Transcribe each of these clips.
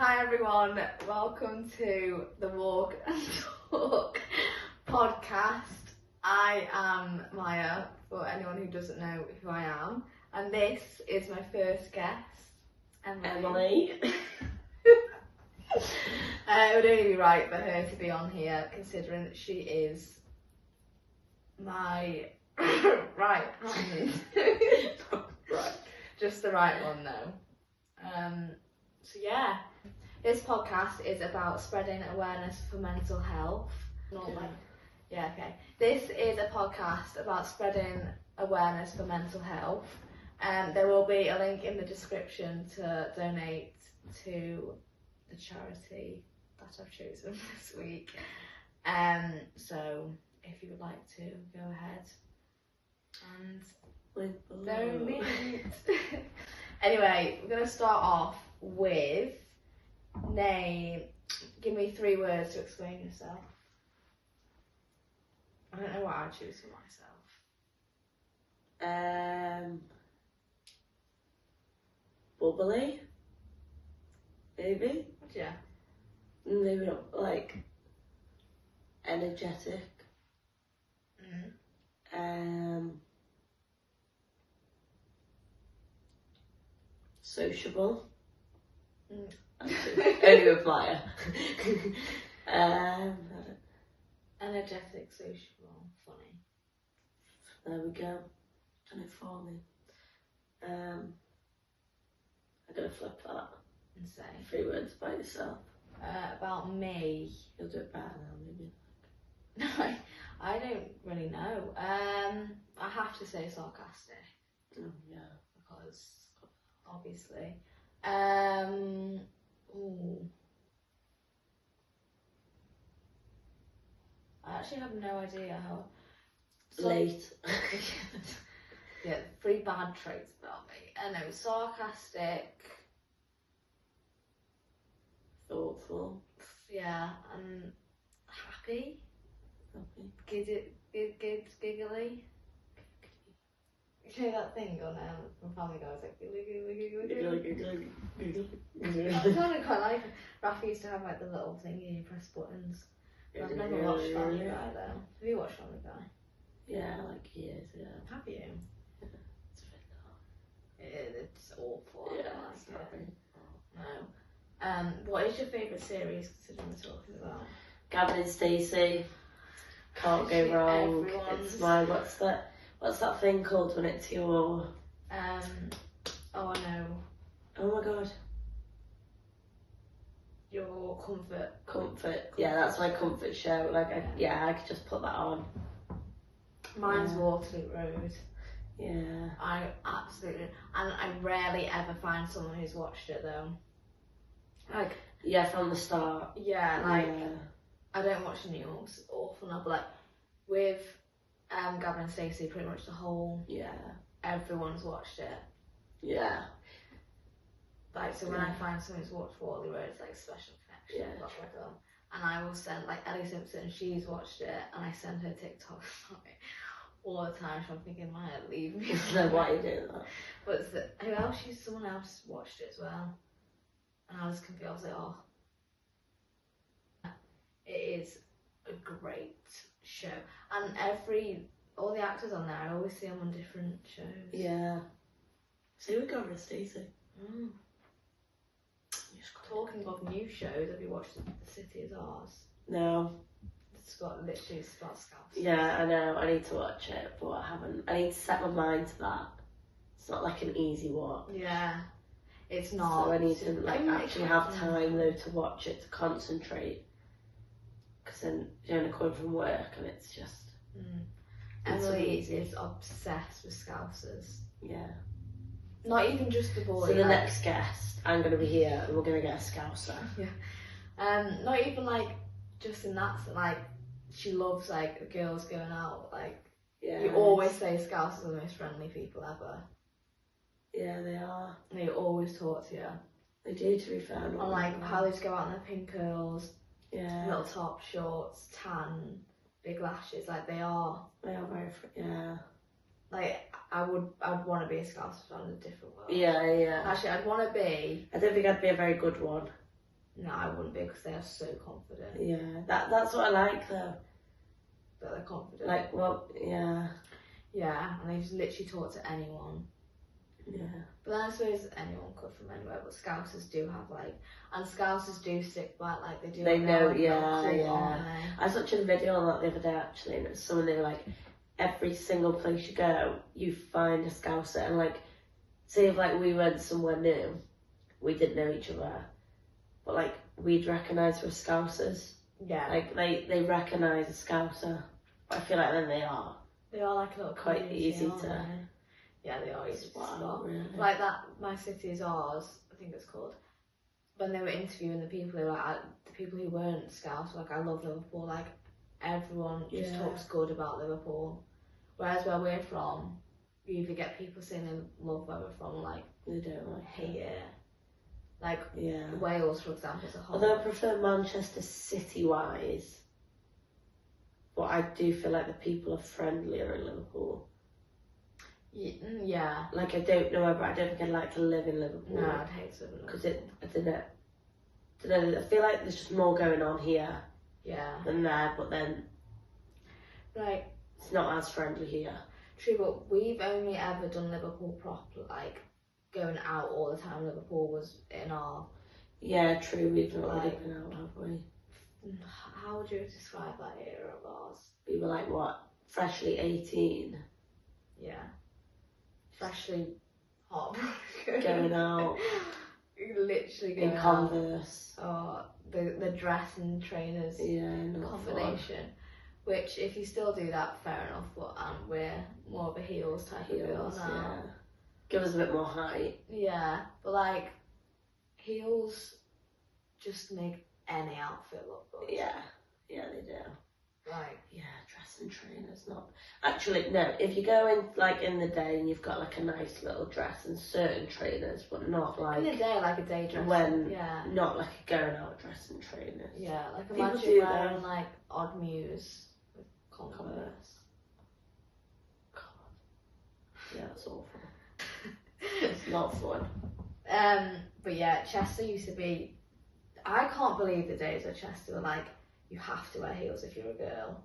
Hi everyone, welcome to the Walk and Talk podcast. I am Maya, for anyone who doesn't know who I am, and this is my first guest, Emily. It would only be right for her to be on here, considering that she is my right hand. Right, just the right one though. So yeah, this podcast is about spreading awareness for mental health. This is a podcast about spreading awareness for mental health. There will be a link in the description to donate to the charity that I've chosen this week. So if you would like to go ahead and donate. Anyway, we're going to start off with give me 3 words to explain yourself. I don't know what I'd choose for myself. Bubbly, maybe. Yeah. Maybe not like energetic. Sociable. Only with Maya. Energetic, sociable, funny. There we go. Done it for me. I'm gonna flip that And say 3 words by yourself. about me. You'll do it better now, maybe. No, I don't really know. I have to say sarcastic. Oh yeah. Because obviously. Ooh. I actually have no idea how. Late. Yeah, 3 bad traits about me. I know, sarcastic. Thoughtful. Yeah, and happy. Happy. Giggly. You know that thing on from Family Guy, it's like giggly. I kind of quite like it. Rafa used to have like the little thingy you press buttons. I've never watched Family Guy though. Have you watched Family Guy? Yeah, like years ago. Have you? It's a bit It's awful. Yeah, I don't it's like not it. very. No. What is your favourite series considering we're talking about? Gavin and Stacey. Can't go wrong. It's my what's that thing called when it's your Oh I know. oh my god. Your comfort. Yeah, that's my comfort show. Like I could just put that on. Mine's Waterloo Road. Yeah. I absolutely, and I rarely ever find someone who's watched it though. Like, yeah, from the start. Yeah, like, I don't watch the news, it's awful now, but like, with Gavin and Stacey, pretty much the whole, everyone's watched it. Yeah. Like, so when I find someone who's watched Waterloo Road, it's like special connection with them. And I will send, like, Ellie Simpson, she's watched it, and I send her TikToks like, all the time, so I'm thinking, Maya, leave me. No, why are you doing that? But who else? Someone else watched it as well. And I was confused. I was like, oh. It is a great show. And all the actors on there, I always see them on different shows. Yeah. See, we got Gavin and Stacey. Talking of new shows, have you watched The City Is Ours? No. It's got literally about scouts. Yeah, I know. I need to watch it, but I haven't. I need to set my mind to that. It's not like an easy watch. Yeah, it's not. So I need to actually have time though to watch it, to concentrate. Because then you're only coming from work and it's just. Emily is obsessed with Scousers. Yeah. Not even just the boy. So the next guest, I'm going to be here and we're going to get a Scouser. Yeah. Not even like just in that, like she loves like girls going out. Like you always say Scousers are the most friendly people ever. Yeah, they are. They always talk to you. They do, to be fair. And like how they just go out in their pink curls, little top, shorts, tan, big lashes. Like they are very, Like I'd want to be a Scouser in a different world. Yeah. Actually, I'd want to be. I don't think I'd be a very good one. No, I wouldn't be, because they are so confident. Yeah, that's what I like though. That they're confident. Like, well, yeah. Yeah, and they just literally talk to anyone. Yeah. But then I suppose anyone could from anywhere, but Scousers do have like, and Scousers do stick by, like they do. They have know, like, yeah, cult, yeah. aren't they? I was watching a video on that the other day actually, and it was someone, they were like, every single place you go, you find a Scouser, and like, say if like we went somewhere new, we didn't know each other, but like we'd recognise we're Scousers. Yeah. Like they recognise a Scouser. I feel like then they are. They are like a little Quite community, easy aren't to- they? Yeah, they are easy to Wow, spot. really. Like that, My City Is Ours, I think it's called. When they were interviewing the people, they were like, the people who weren't Scouts were like, I love Liverpool. Like everyone just Yeah. talks good about Liverpool. Whereas where we're from, you either get people saying they love where we're from, or like They don't like hate it. it. Like Yeah. Wales, for example, as a whole. Although I prefer Manchester city-wise, but I do feel like the people are friendlier in Liverpool. Yeah. Like I don't know whether, I don't think I'd like to live in Liverpool. No, I'd hate to live in Because Liverpool. I don't know, I feel like there's just more going on here Yeah. than there, but then Like, it's not as friendly here. true, but we've only ever done Liverpool proper, like going out all the time. Liverpool was in our. Yeah, true, we've not really Like- been out, have we? How would you describe that era of ours? We were like, what, freshly 18, Yeah. Freshly heartbroken. going out Literally in going out. Converse. Oh, the dress and trainers Yeah, not fun. combination. Which, if you still do that, fair enough. But we're more of a heels type of girl Heels, now. yeah. Give us a bit more height. Yeah, but like heels just make any outfit look good. Yeah, yeah, they do. Like, Yeah, dress and trainers, not... Actually, no, if you go in, like, in the day and you've got, like, a nice little dress and certain trainers, but not, like... in the day, like a day dress. When... Yeah. Not, like, a going-out dress and trainers. Yeah, like People imagine do wearing that. like odd Muse with Converse. God. Yeah, it's awful. It's not fun. But yeah, Chester used to be. I can't believe the days where Chester were like, you have to wear heels if you're a girl.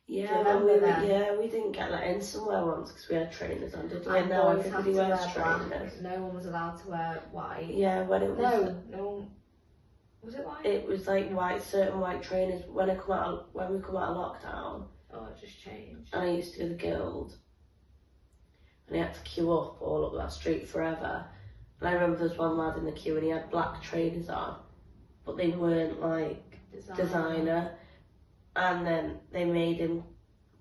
Yeah, remember when we, them? yeah, we didn't get let in somewhere once because we had trainers on, did we? And Now boys had everybody to wear wears trainers. black. No one was allowed to wear white. Yeah, when it was... No one. Was it white? It was like certain white trainers when we come out of lockdown, Oh, it just changed. and I used to do the guild, and he had to queue up all up that street forever. And I remember there was one lad in the queue and he had black trainers on, but they weren't like designer. And then they made him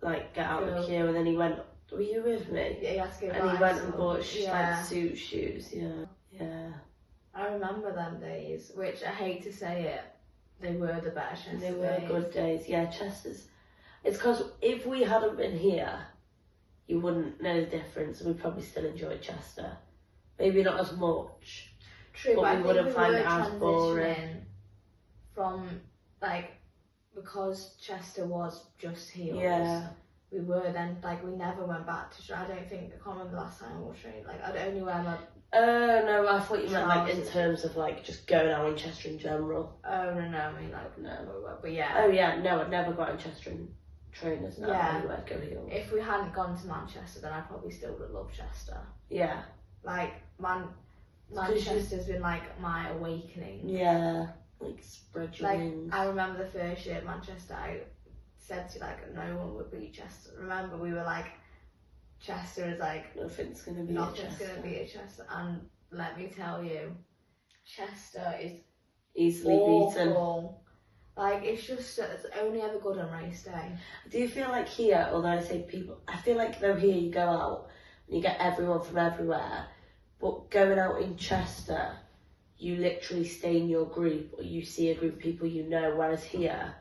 like get out of the Go. queue, and then he went. Were you with me? Yeah, you had to go And he buy went some. and bought Yeah. like suit shoes. Yeah, yeah. I remember them days, which I hate to say it, they were the better Chester They were days. good days. Yeah, Chester's. It's because if we hadn't been here, you wouldn't know the difference, and we'd probably still enjoy Chester. Maybe not as much. True, But but I we think wouldn't we find were it as boring. transitioning from, like, because Chester was just heels. Yeah. We were then, like, we never went back to, I don't think, I can't remember the last time we were trained. Like, I'd only wear my, No, I thought you meant like in Trousers. terms of like just going out in Chester in general. oh, no, I mean, like, No. but yeah. Oh yeah, no, I'd never got in Chester in trainers now. Yeah. Anyway, I'd go heels. If we hadn't gone to Manchester, then I probably still would have loved Chester. Yeah. Like, Manchester's been, like, my awakening. Yeah. Like spread your Like, wings. I remember the first year at Manchester, I said to you, like, no one would beat Chester. Remember, we were like, Chester is like, Nothing's gonna be nothing's a going to Chester. be a Chester. And let me tell you, Chester is Easily beaten. awful. Like, it's just, it's only ever good on race day. Do you feel like here, although I say people, I feel like though here you go out and you get everyone from everywhere, but going out in Chester, you literally stay in your group or you see a group of people you know, whereas here,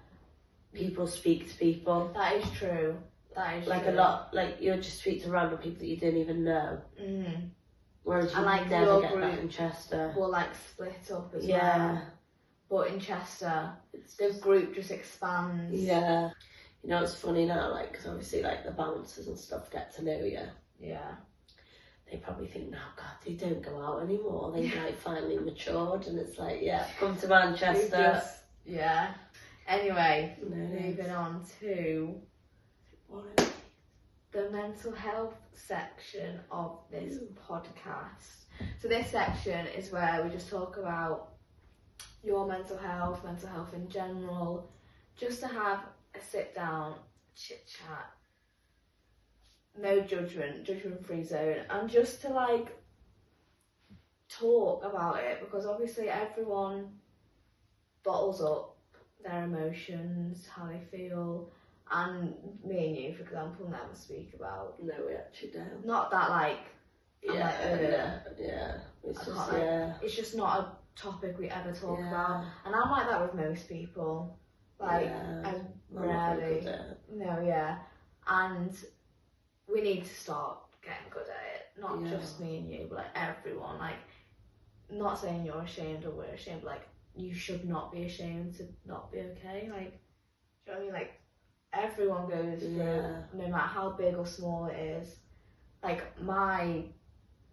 people speak to people. That is true. That is Like true. a lot, like you'll just speak to random people that you didn't even know. Mm. Whereas you And, like, never your get that group in Chester. We'll, like, split up as Yeah. well. But in Chester, It's the group just expands. Yeah. You know, it's funny now, like, because obviously, like, the bouncers and stuff get to know you. Yeah. they probably think, no, God, they don't go out anymore. They've like finally matured, and it's like, yeah, come to Manchester. Yeah. Anyway, No, moving on to the mental health section of this podcast. So this section is where we just talk about your mental health in general, just to have a sit down, chit chat, no judgment free zone, and just to like talk about it, because obviously everyone bottles up their emotions, how they feel, and me and you, for example, never speak about. No, we actually don't. Not that like. Yeah. It's just not a topic we ever talk about, and I'm like that with most people. Like, I rarely. And we need to start getting good at it. Not just me and you, but like everyone. Like, not saying you're ashamed or we're ashamed, but like, you should not be ashamed to not be okay. Like, do you know what I mean? Like, everyone goes through, no matter how big or small it is. Like, my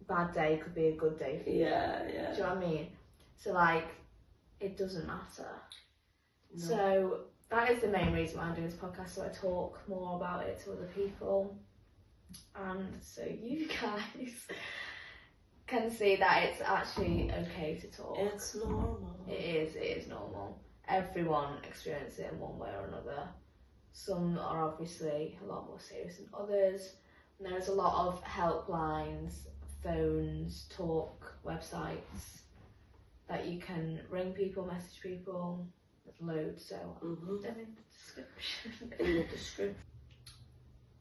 bad day could be a good day for you. Yeah. Do you know what I mean? So like, it doesn't matter. No. So that is the main reason why I'm doing this podcast, so I talk more about it to other people, and so you guys can see that it's actually okay to talk. It's normal. It is normal. Everyone experiences it in one way or another. Some are obviously a lot more serious than others. And there's a lot of helplines, phones, talk, websites that you can ring people, message people. There's loads, so I'll put them in the description.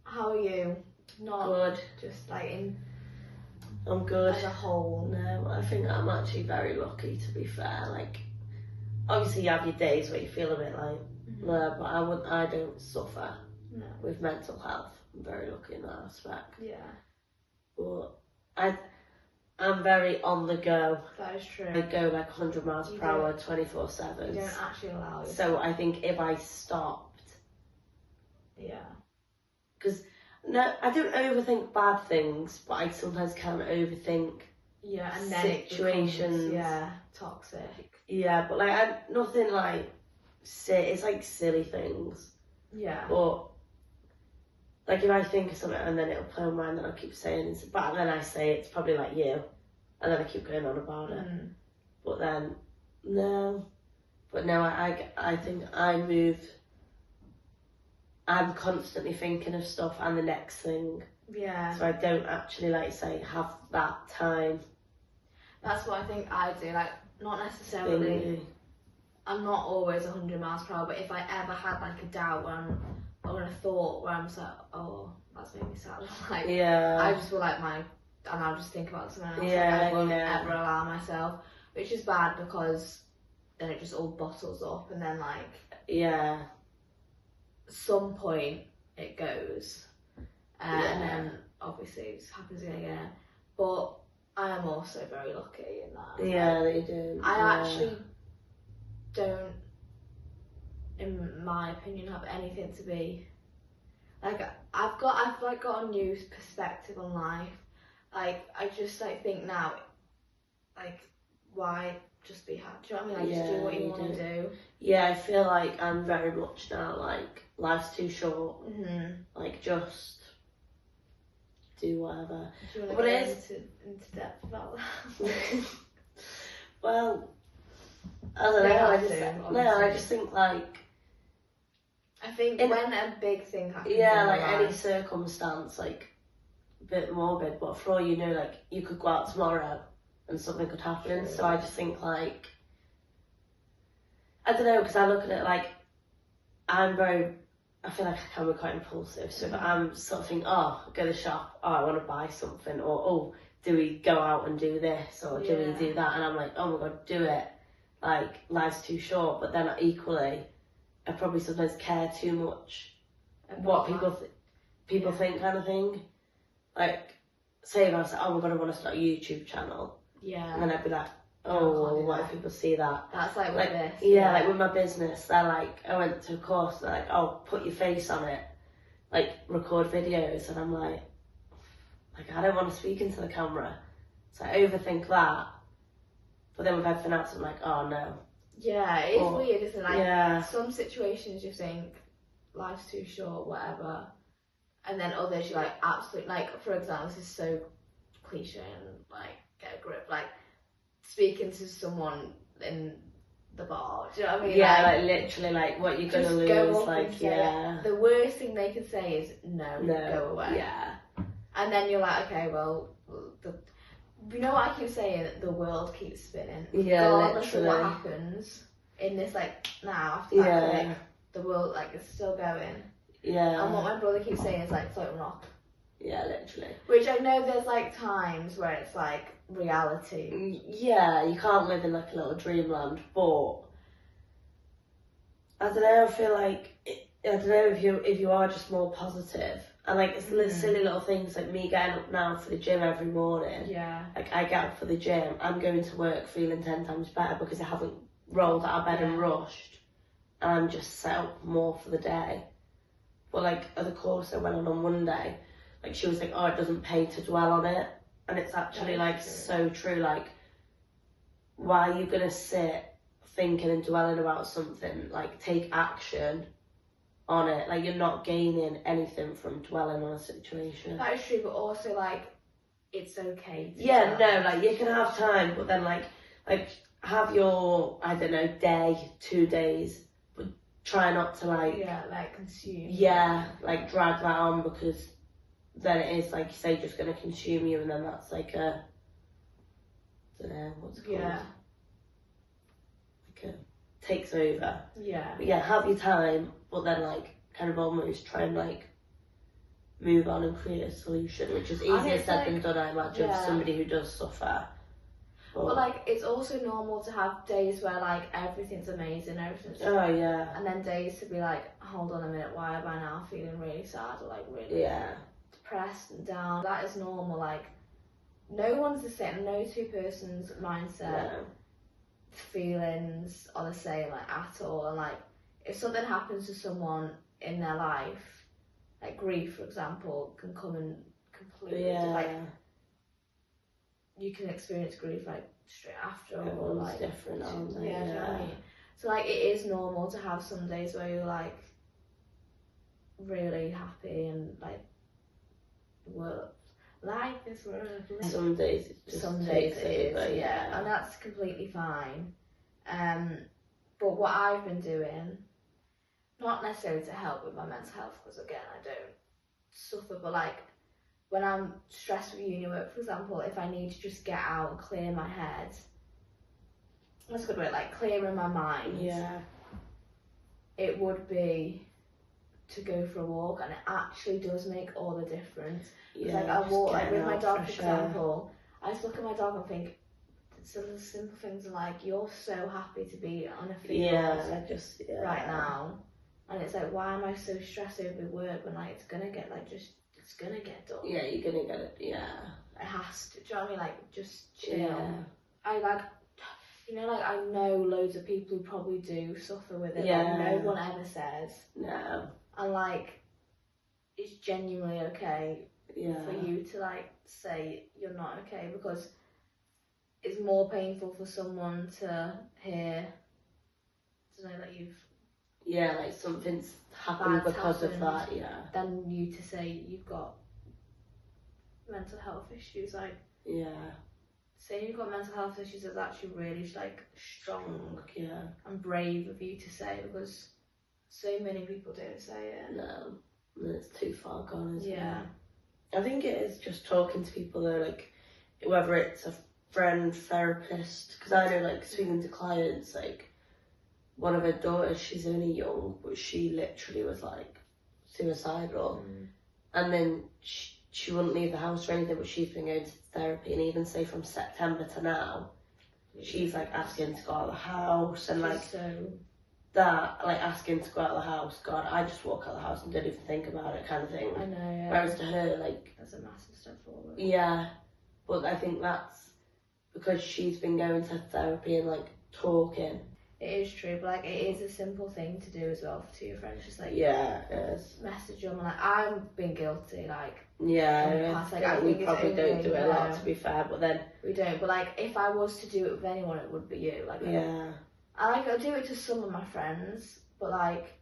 How are you? Not good. Just like I'm good. As a whole. No, I think I'm actually very lucky, to be fair. Like, obviously you have your days where you feel a bit like, but I don't suffer with mental health. I'm very lucky in that aspect. Yeah. But I'm very on the go. That is true. I go like 100 miles per hour, 24/7. You don't actually allow yourself. So I think if I stopped... Yeah. Because, no, I don't overthink bad things, but I sometimes can overthink and then situations. It becomes, toxic. Yeah, but like, nothing like... It's like silly things. Yeah. But... Like, if I think of something and then it'll play on my mind, then I'll keep saying it. But then I say it's probably like you. And then I keep going on about it. But then, no. But no, I think I'm constantly thinking of stuff and the next thing. Yeah. So I don't actually, like, say, have that time. That's what I think I do. Like, not necessarily... I'm not always 100 miles per hour, but if I ever had, like, a doubt or a thought where I'm just like, oh, that's made me sad. Like, I just feel like and I'll just think about something else. I won't ever allow myself, which is bad because then it just all bottles up, and then like, some point it goes, and then obviously it just happens again. But I am also very lucky in that. Yeah, they do. I actually don't, in my opinion, have anything to be like. I've got a new perspective on life. Like, I just like think now, like, why just be happy? Do you know what I mean? Like, just do what you want to do. Yeah, I feel like I'm very much now like, life's too short. Like, just do whatever. Do you want to go into depth about that? Well, I don't know. I just think like. I think when a big thing happens. Yeah, like any circumstance, like a bit morbid, but for all you know, like you could go out tomorrow and something could happen. True. So I just think like, I don't know, because I look at it like, I feel like I can be quite impulsive. So if I'm sort of thinking, go to the shop, I want to buy something, or do we go out and do this, or do we do that? And I'm like, oh my God, do it. Like, life's too short. But then equally, I probably sometimes care too much what people think, kind of thing. Like, say if I was like, oh my God, I want to start a YouTube channel. Yeah. And then I'd be like, oh, what if people see that? That's like with this. Yeah, like with my business, they're like, I went to a course, they're like, oh, put your face on it. Like, record videos. And I'm like, like, I don't want to speak into the camera. So I overthink that. But then with everything else, I'm like, oh no. Yeah, it is weird, isn't it? Like, yeah. some situations you think, life's too short, whatever. And then others you're like, absolutely, like, for example, this is so cliche and, like, get a grip. Like, speaking to someone in the bar, do you know what I mean? Yeah, like literally, like, what you're gonna lose, like, yeah. The worst thing they can say is, no, go away. Yeah. And then you're like, okay, well, you know what I keep saying? The world keeps spinning. Yeah, regardless literally. of what happens in this, like, now, after that click, the world, like, is still going. Yeah. And what my brother keeps saying is, like, floating rock. Yeah, literally. Which I know there's, like, times where it's, like, reality. Yeah, you can't live in, like, a little dreamland, but I don't know, I feel like, I don't know if you are just more positive. And, like, it's silly little things, like me getting up now for the gym every morning. Yeah. Like, I get up for the gym, I'm going to work feeling 10 times better because I haven't rolled out of bed and rushed. And I'm just set up more for the day. But, like, at the course I went on Monday, like, she was like, oh, it doesn't pay to dwell on it. And it's actually, like, so true. Like, why are you going to sit thinking and dwelling about something? Like, take action on it. Like, you're not gaining anything from dwelling on a situation. That is true, but also, like, it's okay to like, you can have time, but then, like, have your, I don't know, day, 2 days, but try not to, like... Yeah, like, consume. Yeah, like, drag that on, because then it is, like you say, just going to consume you, and then that's, like, I don't know, what's it called? Yeah. Like, takes over. Yeah. But yeah, have your time, but then, like, kind of almost try and, like, move on and create a solution, which is easier said than done, I imagine, for somebody who does suffer. But, like, it's also normal to have days where, like, everything's amazing, everything's... Oh, yeah. And then days to be like, hold on a minute, why am I now feeling really sad or, like, really depressed and down? That is normal, like, no one's the same, no two persons' mindset, feelings are the same, like, at all. And, like, if something happens to someone in their life, like grief, for example, can come and completely, like, you can experience grief, like, straight after, or, like, different, aren't they? Do you know what I mean? So, like, it is normal to have some days where you're, like, really happy and, like, life is worth. Some days it just takes over, and that's completely fine. But what I've been doing, not necessarily to help with my mental health, because again, I don't suffer, but, like, when I'm stressed with uni work, for example, if I need to just get out and clear my head, that's a good word, like, clearing my mind. Yeah. It would be to go for a walk, and it actually does make all the difference. Yeah, like, I walk, like, with my dog, for sure. example, I just look at my dog and think, some of the simple things are like, you're so happy to be on a field right now. And it's like, why am I so stressed over work when, like, it's gonna get, like, it's gonna get done. Yeah, you're gonna get it, It has to, do you know what I mean? Like, just chill. Yeah. I, like, you know, like, I know loads of people who probably do suffer with it. Yeah. Like, no one ever says. No. And, like, it's genuinely okay for you to, like, say you're not okay, because it's more painful for someone to hear, to know that you've... Yeah, like, something's happened because of that, than you to say you've got mental health issues. Like, saying you've got mental health issues is actually really, like, strong and brave of you to say, because so many people don't say it. No, it's too far gone, isn't it? I think it is just talking to people, though, like, whether it's a friend, therapist, because I know, like, speaking to clients, like, one of her daughters, she's only young, but she literally was, like, suicidal. And then she wouldn't leave the house or anything, but she's been going to therapy, and even say from September to now, she's, like, asking to go out of the house, and, like, that, like, asking to go out of the house, God, I just walk out of the house and don't even think about it, kind of thing. I know, Whereas to her, like... That's a massive step forward. Yeah, but I think that's because she's been going to therapy and, like, talking. It is true, but like it is a simple thing to do as well to your friends. Just like Yeah, it is. message them. Like I've been guilty. Like Yeah, in the past, like, I we think it's probably don't do it a lot, no. to be fair. But then we don't. But like if I was to do it with anyone, it would be you. Like yeah, I do it to some of my friends, but like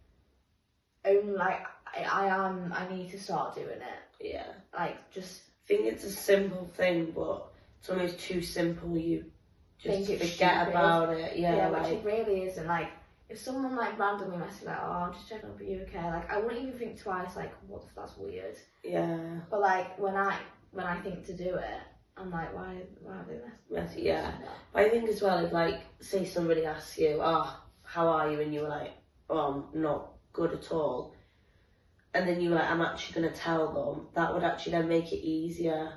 only like I need to start doing it. yeah. Like just I think it's a simple thing, but it's almost too simple. You just think it's forget stupid. about it. Yeah, which like it really isn't. Like if someone like randomly messages like, "Oh, I'm just checking up, are you okay?" Like I wouldn't even think twice. Like what if that's weird? yeah, But like when I think to do it, I'm like, why have they messaged? yeah. But I think as well, if like say somebody asks you, "Oh, how are you?" and you were like, "Oh, I'm not good at all," and then you were like, "I'm actually going to tell them," that would actually then make it easier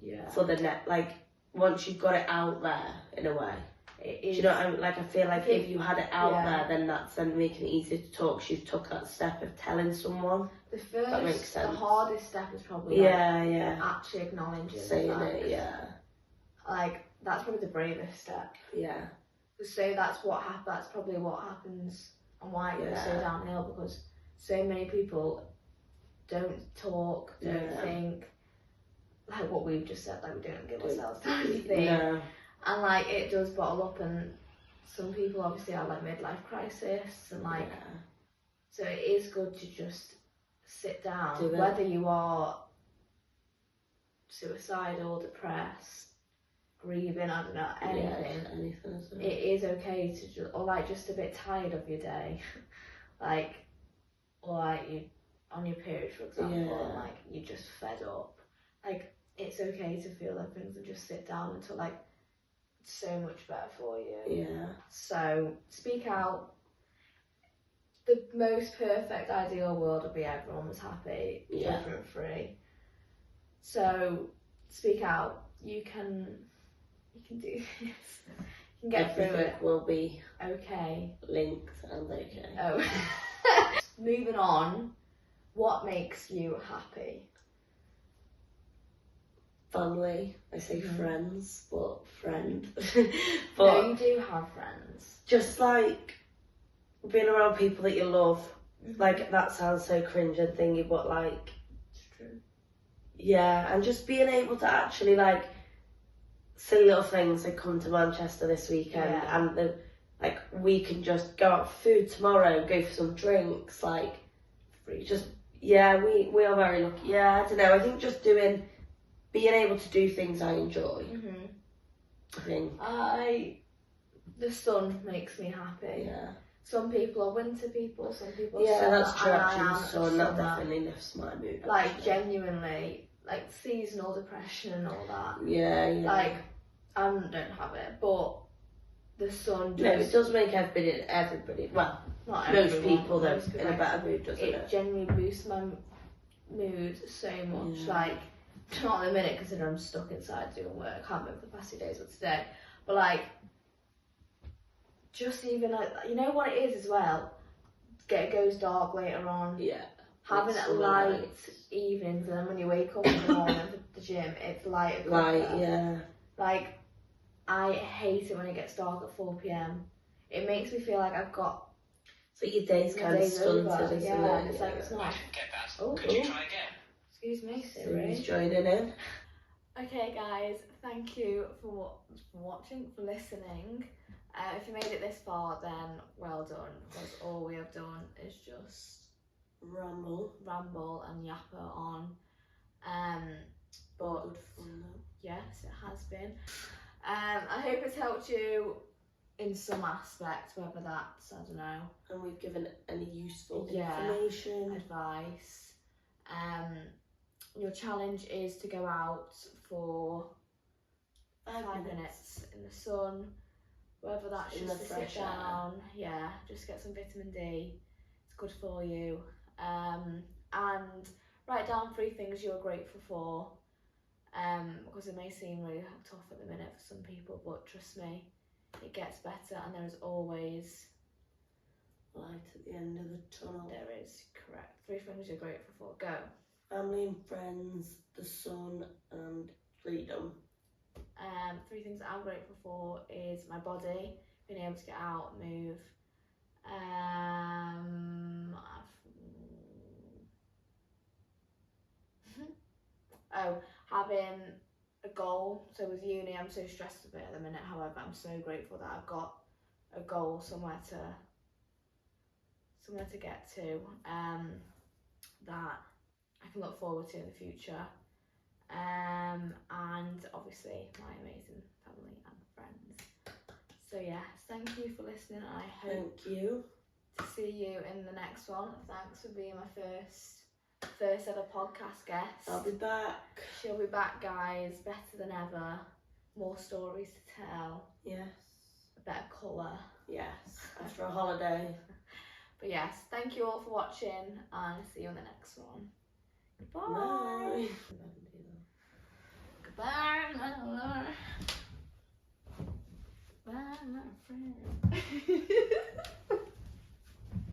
Yeah. for the net. Like once you've got it out there in a way. It Do is. you know what I mean? Like I feel like if you had it out Yeah. there, then that's then making it easier to talk. 'Cause you've took that step of telling someone. The first, That makes sense. the hardest step is probably like, Yeah. actually acknowledging Saying the it, fact. yeah. Like that's probably the bravest step. Yeah. So that's what That's probably what happens and why it goes so Yeah. downhill, because so many people don't talk, don't think, like what we've just said, like we don't give ourselves time to think. No. And like it does bottle up, and some people obviously have like midlife crisis and like so it is good to just sit down, whether you are suicidal, depressed, grieving, I don't know, anything. Anything. It is okay to just, or like just a bit tired of your day, like, or like you on your period, for example, and like you're just fed up. Like it's okay to feel like things and just sit down until like it's so much better for you. Yeah. So speak out. The most perfect ideal world would be everyone was happy, judgment free. So speak out. You can do this. You can get through it. Will be Okay. linked and okay. Oh. Moving on. What makes you happy? Family. I say friends, but friend. But no, you do have friends. Just like being around people that you love. Like that sounds so cringe and thingy, but like It's true. Yeah, and just being able to actually like see little things like come to Manchester this weekend and we can just go out for food tomorrow, go for some drinks, like just we are very lucky. Yeah, I don't know. I think just being able to do things I enjoy. I think. The sun makes me happy. Yeah. Some people are winter people, some people are summer. That's true. Actually, the sun that definitely lifts my mood. Like actually. Genuinely, like seasonal depression and all that. Yeah. Like I don't have it, but the sun does. No, it does make everybody. Well, not most everyone, people though most in a better mood, doesn't it? It genuinely boosts my mood so much. Yeah. Like not in a minute, considering I'm stuck inside doing work. I can't remember the past few days or today, but like. Just even like, you know what it is as well. It goes dark later on. Yeah. Having It's light evenings, and then when you wake up in the morning for the gym, it's light. Yeah. Like I hate it when it gets dark at 4 p.m. It makes me feel like I've got. So your day's kind of stunted, isn't it? And it's like it's not. Could you try again? Excuse me, Siri. He's joining in. Okay, guys. Thank you for watching, for listening. If you made it this far, then well done, because all we have done is just ramble and yapper on. But good fun though. Yes, it has been. I hope it's helped you in some aspect, whether that's, I don't know, And we've given any useful information, advice. Your challenge is to go out for 5 minutes in the sun. Whether that's in just the to fresh sit down, just get some vitamin D. It's good for you. And write down 3 things you're grateful for. Because it may seem really tough at the minute for some people, but trust me, it gets better, and there is always light at the end of the tunnel. There is, correct. 3 things you're grateful for. Go. Family and friends, the sun, and freedom. 3 things that I'm grateful for is my body, being able to get out, move. Having a goal. So with uni, I'm so stressed with it at the minute. However, I'm so grateful that I've got a goal, somewhere to get to, that I can look forward to in the future. And obviously my amazing family and friends. So yes, thank you for listening. I hope Thank you. to see you in the next one. Thanks for being my first ever podcast guest. I'll be back. She'll be back, guys, better than ever. More stories to tell. Yes. A better colour. Yes. After a holiday. But yes, thank you all for watching, and see you in the next one. Goodbye. Bye. Goodbye, my lover. Bye, my friend.